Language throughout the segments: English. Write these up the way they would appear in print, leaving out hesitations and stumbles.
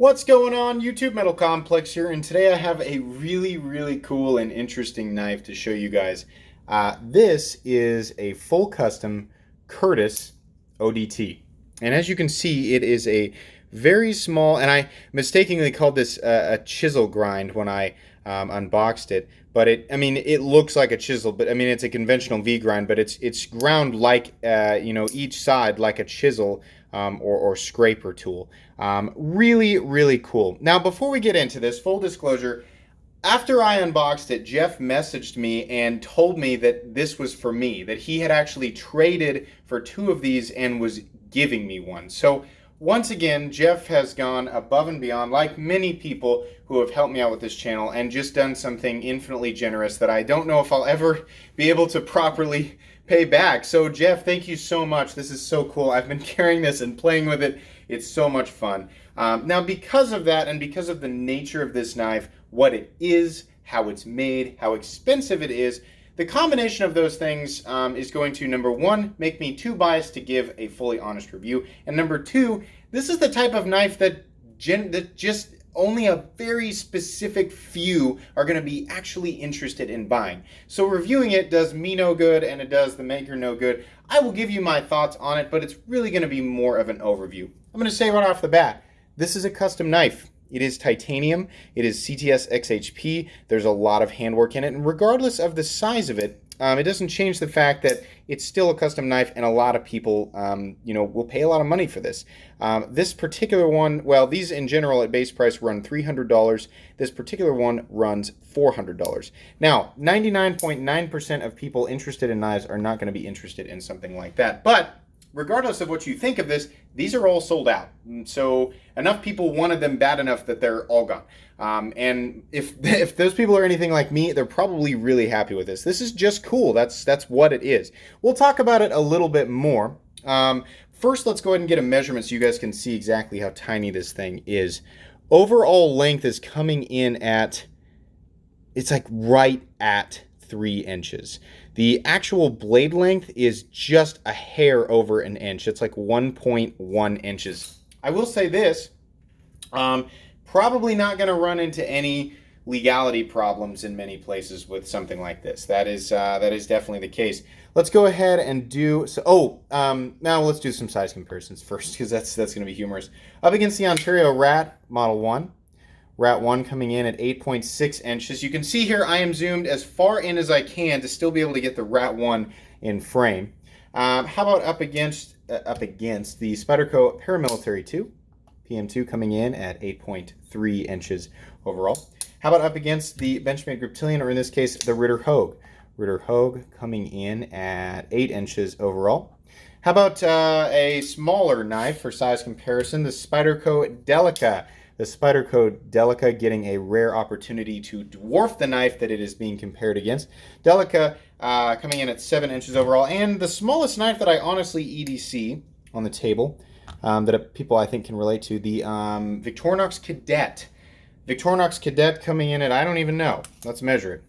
What's going on, YouTube? Metal Complex here, and today I have a really cool and interesting knife to show you guys. This is a full custom Curtis ODT, and as you can see, it is a very small, and I mistakenly called this a chisel grind when I unboxed it, but it looks like a chisel, but I mean it's a conventional V grind, but it's ground like each side like a chisel or scraper tool. Really cool. Now, before we get into this, full disclosure, after I unboxed it, Jeff messaged me and told me that this was for me, that he had actually traded for two of these and was giving me one. So once again, Jeff has gone above and beyond, like many people who have helped me out with this channel, and just done something infinitely generous that I don't know if I'll ever be able to properly pay back. So Jeff, thank you so much. This is so cool. I've been carrying this and playing with it. It's so much fun. Now, because of that, and because of the nature of this knife, what it is, how it's made, how expensive it is, the combination of those things is going to, number one, make me too biased to give a fully honest review, and number two, this is the type of knife that just only a very specific few are going to be actually interested in buying. So reviewing it does me no good, and it does the maker no good. I will give you my thoughts on it, but it's really going to be more of an overview. I'm going to say right off the bat, this is a custom knife. It is titanium, it is CTS XHP, there's a lot of handwork in it, and regardless of the size of it, it doesn't change the fact that it's still a custom knife, and a lot of people, will pay a lot of money for this. This particular one, well, these in general at base price run $300. This particular one runs $400. Now, 99.9% of people interested in knives are not going to be interested in something like that, but regardless of what you think of this, these are all sold out. So enough people wanted them bad enough that they're all gone. And if those people are anything like me, they're probably really happy with this. This is just cool. That's what it is. We'll talk about it a little bit more. First, let's go ahead and get a measurement so you guys can see exactly how tiny this thing is. Overall length is coming in at, it's like right at 3 inches. The actual blade length is just a hair over an inch. It's like 1.1 inches. I will say this, probably not going to run into any legality problems in many places with something like this. That is definitely the case. Let's go ahead and do so. Now let's do some size comparisons first, because that's going to be humorous. Up against the Ontario Rat Model 1. Rat 1 coming in at 8.6 inches. You can see here I am zoomed as far in as I can to still be able to get the Rat 1 in frame. How about up against the Spyderco Paramilitary 2? PM2 coming in at 8.3 inches overall. How about up against the Benchmade Griptilian, or in this case, the Ritter Hogue? Ritter Hogue coming in at 8 inches overall. How about a smaller knife for size comparison, the Spyderco Delica? The Spyderco Delica getting a rare opportunity to dwarf the knife that it is being compared against. Delica coming in at 7 inches overall, and the smallest knife that I honestly EDC on the table that people I think can relate to, the Victorinox Cadet. Victorinox Cadet coming in at, I don't even know. Let's measure it.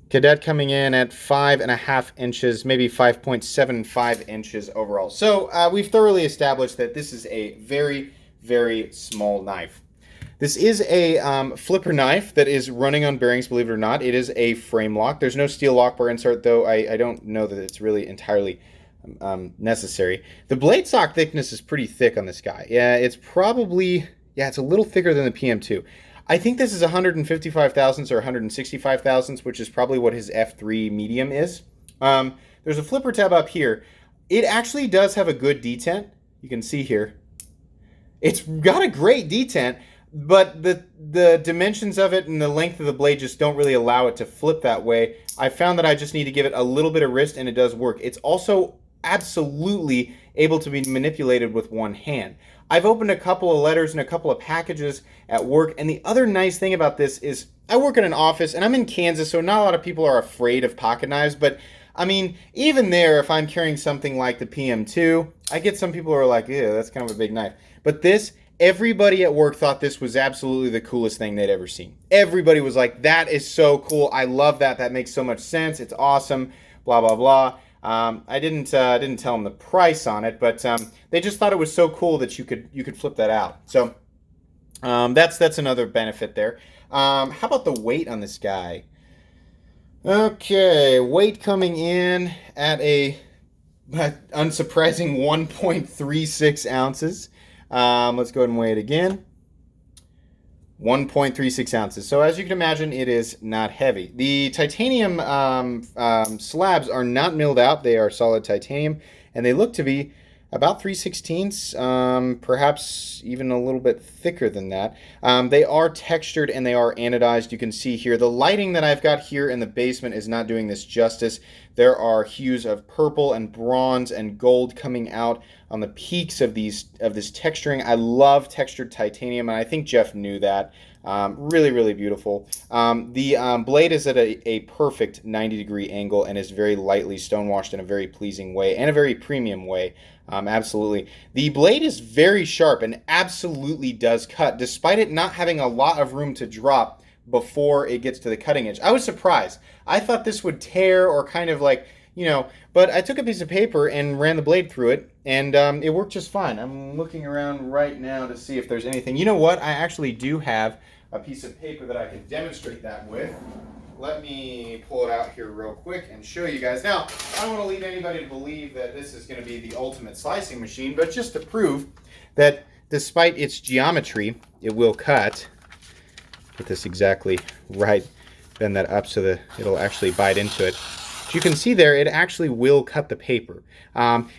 Cadet coming in at 5.5 inches, maybe 5.75 inches overall. So we've thoroughly established that this is a very small knife. This is a flipper knife that is running on bearings, believe it or not. It is a frame lock. There's no steel lock bar insert, though I don't know that it's really entirely necessary. The blade stock thickness is pretty thick on this guy. Yeah, it's a little thicker than the PM2. I think this is 155 thousandths or 165 thousandths, which is probably what his F3 medium is. There's a flipper tab up here. It actually does have a good detent. You can see here. It's got a great detent, but the dimensions of it and the length of the blade just don't really allow it to flip that way. I found that I just need to give it a little bit of wrist, and it does work. It's also absolutely able to be manipulated with one hand. I've opened a couple of letters and a couple of packages at work, and the other nice thing about this is I work in an office, and I'm in Kansas, so not a lot of people are afraid of pocket knives, but I mean, even there, if I'm carrying something like the PM2, I get some people who are like, yeah, that's kind of a big knife. But this, everybody at work thought this was absolutely the coolest thing they'd ever seen. Everybody was like, that is so cool. I love that. That makes so much sense. It's awesome. Blah, blah, blah. I didn't tell them the price on it, but they just thought it was so cool that you could flip that out. So That's another benefit there. How about the weight on this guy? Okay, weight coming in at a unsurprising 1.36 ounces. Let's go ahead and weigh it again. 1.36 ounces. So as you can imagine, it is not heavy. The titanium slabs are not milled out. They are solid titanium, and they look to be about 3/16, perhaps even a little bit thicker than that. They are textured and they are anodized. You can see here the lighting that I've got here in the basement is not doing this justice. There are hues of purple and bronze and gold coming out on the peaks of this texturing. I love textured titanium, and I think Jeff knew that. Really, really beautiful. The blade is at a perfect 90-degree angle and is very lightly stonewashed in a very pleasing way and a very premium way. Absolutely. The blade is very sharp and absolutely does cut, despite it not having a lot of room to drop before it gets to the cutting edge. I was surprised. I thought this would tear or kind of like, but I took a piece of paper and ran the blade through it, and it worked just fine. I'm looking around right now to see if there's anything. You know what? I actually do have a piece of paper that I can demonstrate that with. Let me pull it out here real quick and show you guys. Now, I don't want to lead anybody to believe that this is going to be the ultimate slicing machine, but just to prove that despite its geometry, it will cut. Get this exactly right. Bend that up so that it'll actually bite into it. As you can see there, it actually will cut the paper.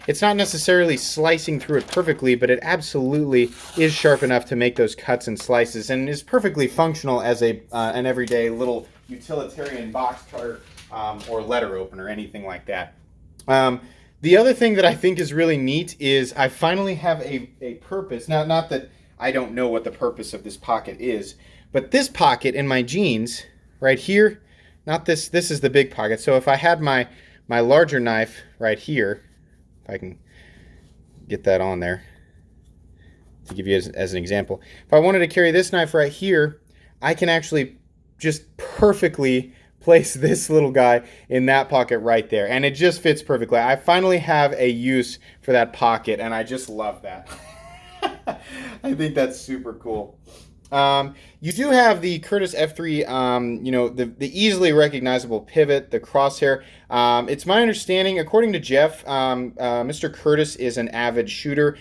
It's not necessarily slicing through it perfectly, but it absolutely is sharp enough to make those cuts and slices, and is perfectly functional as an everyday little utilitarian box cutter or letter opener, anything like that. The other thing that I think is really neat is I finally have a purpose. Now, not that I don't know what the purpose of this pocket is, but this pocket in my jeans right here, not this, this is the big pocket. So if I had my larger knife right here, if I can get that on there to give you as an example. If I wanted to carry this knife right here, I can actually just perfectly place this little guy in that pocket right there. And it just fits perfectly. I finally have a use for that pocket, and I just love that. I think that's super cool. You do have the Curtis F3, the easily recognizable pivot, the crosshair. It's my understanding, according to Jeff, Mr. Curtis is an avid shooter.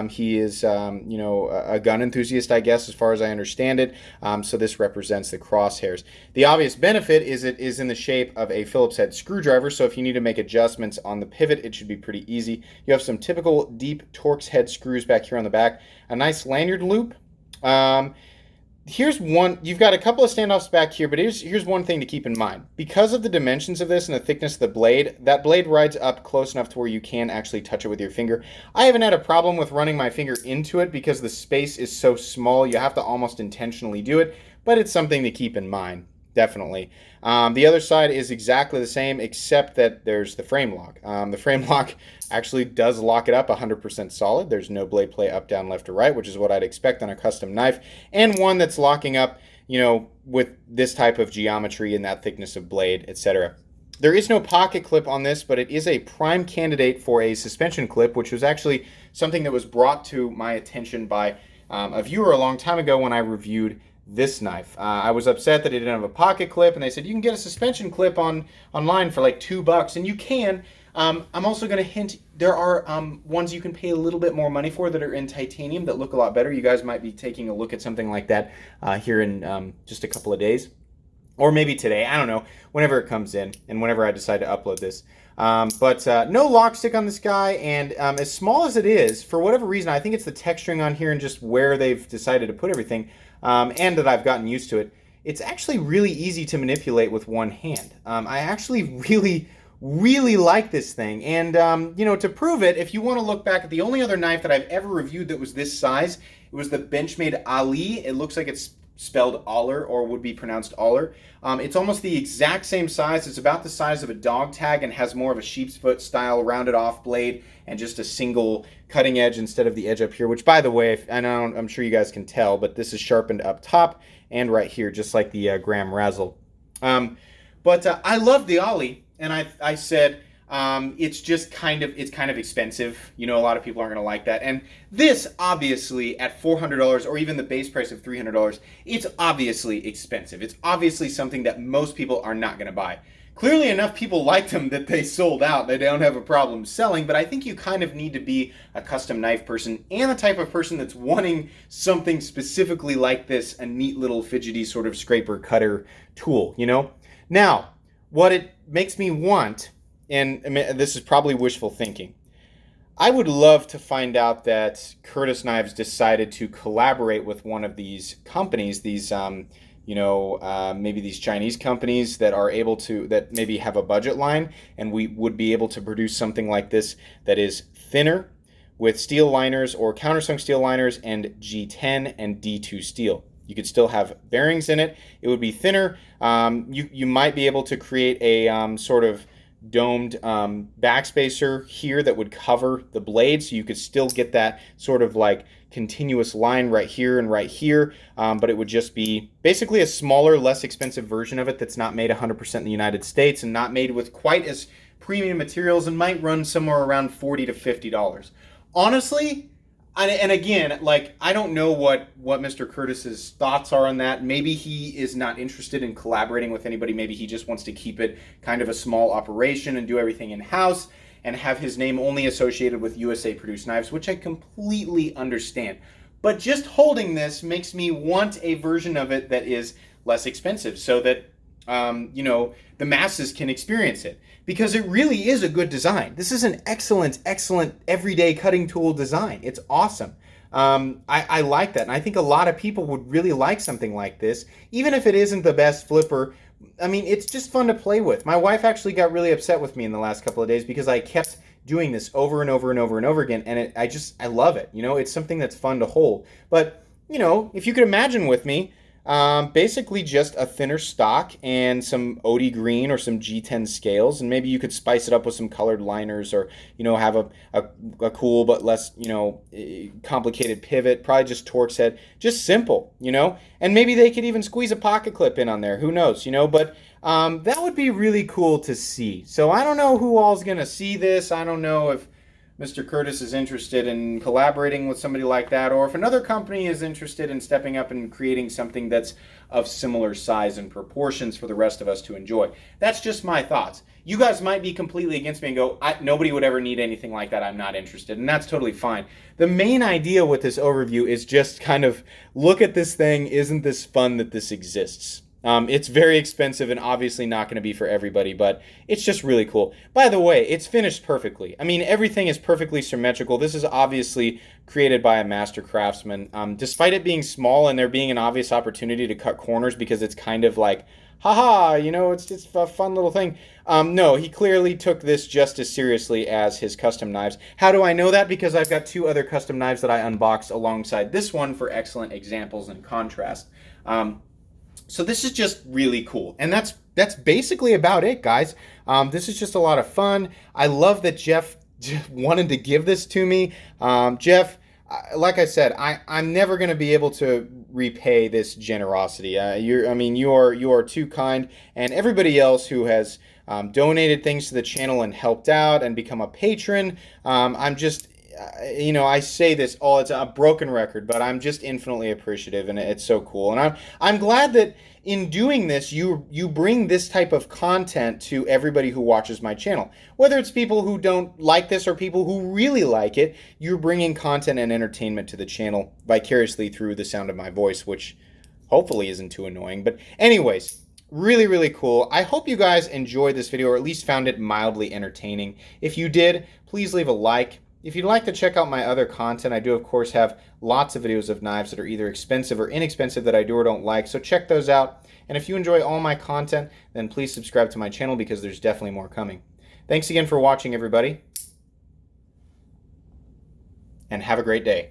He is, a gun enthusiast, I guess, as far as I understand it. So this represents the crosshairs. The obvious benefit is it is in the shape of a Phillips head screwdriver, so if you need to make adjustments on the pivot, it should be pretty easy. You have some typical deep Torx head screws back here on the back, a nice lanyard loop. Here's one, you've got a couple of standoffs back here, but here's one thing to keep in mind. Because of the dimensions of this and the thickness of the blade, that blade rides up close enough to where you can actually touch it with your finger. I haven't had a problem with running my finger into it because the space is so small, you have to almost intentionally do it, but it's something to keep in mind, definitely. The other side is exactly the same, except that there's the frame lock. The frame lock actually does lock it up 100% solid. There's no blade play up, down, left, or right, which is what I'd expect on a custom knife, and one that's locking up, with this type of geometry and that thickness of blade, etc. There is no pocket clip on this, but it is a prime candidate for a suspension clip, which was actually something that was brought to my attention by a viewer a long time ago when I reviewed this knife. I was upset that it didn't have a pocket clip, and they said you can get a suspension clip online for like $2, and you can. I'm also going to hint, there are ones you can pay a little bit more money for that are in titanium that look a lot better. You guys might be taking a look at something like that here in just a couple of days. Or maybe today, I don't know, whenever it comes in and whenever I decide to upload this. But no lock stick on this guy, and as small as it is, for whatever reason, I think it's the texturing on here and just where they've decided to put everything, and that I've gotten used to it. It's actually really easy to manipulate with one hand. I actually really like this thing, and to prove it, if you want to look back at the only other knife that I've ever reviewed that was this size, it was the Benchmade Ali. It looks like it's spelled Aller, or would be pronounced Aller. It's almost the exact same size. It's about the size of a dog tag and has more of a sheep's foot style rounded off blade and just a single cutting edge instead of the edge up here, which, by the way, I'm sure you guys can tell, but this is sharpened up top and right here, just like the Graham Razzle. But I love the Ollie, and I said, It's just it's kind of expensive. You know, a lot of people aren't going to like that. And this, obviously, at $400 or even the base price of $300, it's obviously expensive. It's obviously something that most people are not going to buy. Clearly enough, people liked them that they sold out. They don't have a problem selling, but I think you kind of need to be a custom knife person and the type of person that's wanting something specifically like this, a neat little fidgety sort of scraper cutter tool, you know? Now, what it makes me want, and I mean, this is probably wishful thinking, I would love to find out that Curtis Knives decided to collaborate with one of these companies, these maybe these Chinese companies that are able to, that maybe have a budget line, and we would be able to produce something like this that is thinner with steel liners or countersunk steel liners and G10 and D2 steel. You could still have bearings in it. It would be thinner. You might be able to create a sort of domed backspacer here that would cover the blade, so you could still get that sort of like continuous line right here and right here, but it would just be basically a smaller, less expensive version of it that's not made 100% in the United States and not made with quite as premium materials and might run somewhere around $40 to $50. Honestly, and again, like, I don't know what Mr. Curtis's thoughts are on that. Maybe he is not interested in collaborating with anybody. Maybe he just wants to keep it kind of a small operation and do everything in-house and have his name only associated with USA-produced knives, which I completely understand. But just holding this makes me want a version of it that is less expensive so that the masses can experience it, because it really is a good design. This is an excellent everyday cutting tool design. It's awesome. I like that, and I think a lot of people would really like something like this, even if it isn't the best flipper. I mean, it's just fun to play with. My wife actually got really upset with me in the last couple of days because I kept doing this over and over and over and over again, and I love it. You know, it's something that's fun to hold. But, you know, if you could imagine with me, basically just a thinner stock and some OD green or some G10 scales, and maybe you could spice it up with some colored liners, or, you know, have a cool but less, complicated pivot, probably just Torx head, just simple, you know, and maybe they could even squeeze a pocket clip in on there, who knows, you know, but that would be really cool to see. So I don't know who all's gonna see this. I don't know if Mr. Curtis is interested in collaborating with somebody like that, or if another company is interested in stepping up and creating something that's of similar size and proportions for the rest of us to enjoy. That's just my thoughts. You guys might be completely against me and go, nobody would ever need anything like that, I'm not interested, and that's totally fine. The main idea with this overview is just kind of look at this thing, isn't this fun that this exists? It's very expensive and obviously not going to be for everybody, but it's just really cool. By the way, it's finished perfectly. I mean, everything is perfectly symmetrical. This is obviously created by a master craftsman. Despite it being small and there being an obvious opportunity to cut corners because it's kind of like, haha, you know, it's just a fun little thing. No, he clearly took this just as seriously as his custom knives. How do I know that? Because I've got two other custom knives that I unboxed alongside this one for excellent examples and contrast. So this is just really cool, and that's basically about it, guys. This is just a lot of fun. I love that Jeff wanted to give this to me. Jeff, like I said, I'm never going to be able to repay this generosity. You are too kind, and everybody else who has donated things to the channel and helped out and become a patron. I'm just, I say this it's a broken record, but I'm just infinitely appreciative, and it's so cool. And I'm glad that in doing this, you bring this type of content to everybody who watches my channel. Whether it's people who don't like this or people who really like it, you're bringing content and entertainment to the channel vicariously through the sound of my voice, which hopefully isn't too annoying. But anyways, really, really cool. I hope you guys enjoyed this video, or at least found it mildly entertaining. If you did, please leave a like. If you'd like to check out my other content, I do, of course, have lots of videos of knives that are either expensive or inexpensive that I do or don't like, so check those out. And if you enjoy all my content, then please subscribe to my channel, because there's definitely more coming. Thanks again for watching, everybody, and have a great day.